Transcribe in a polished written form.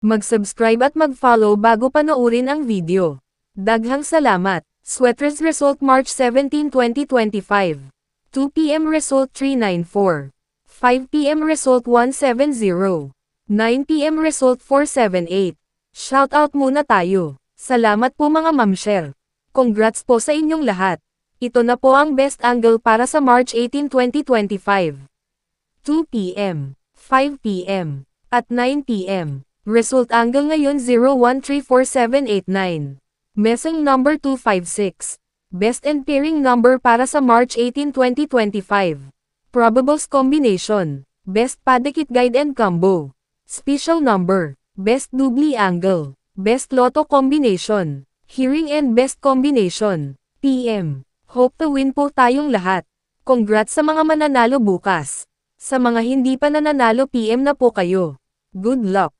Mag-subscribe at mag-follow bago panoorin ang video. Daghang salamat. Sweaters result March 17, 2025. 2 p.m. result 394. 5 p.m. result 170. 9 p.m. result 478. Shoutout muna tayo. Salamat po mga mamshel. Congrats po sa inyong lahat. Ito na po ang best angle para sa March 18, 2025. 2 p.m., 5 p.m., at 9 p.m. Result angle ngayon 01347889. Messing number 256. Best and pairing number para sa March 18, 2025. Probables combination. Best padikit guide and combo. Special number. Best doubly angle. Best lotto combination. Hearing and best combination. PM. Hope to win po tayong lahat. Congrats sa mga mananalo bukas. Sa mga hindi pa nananalo PM na po kayo. Good luck.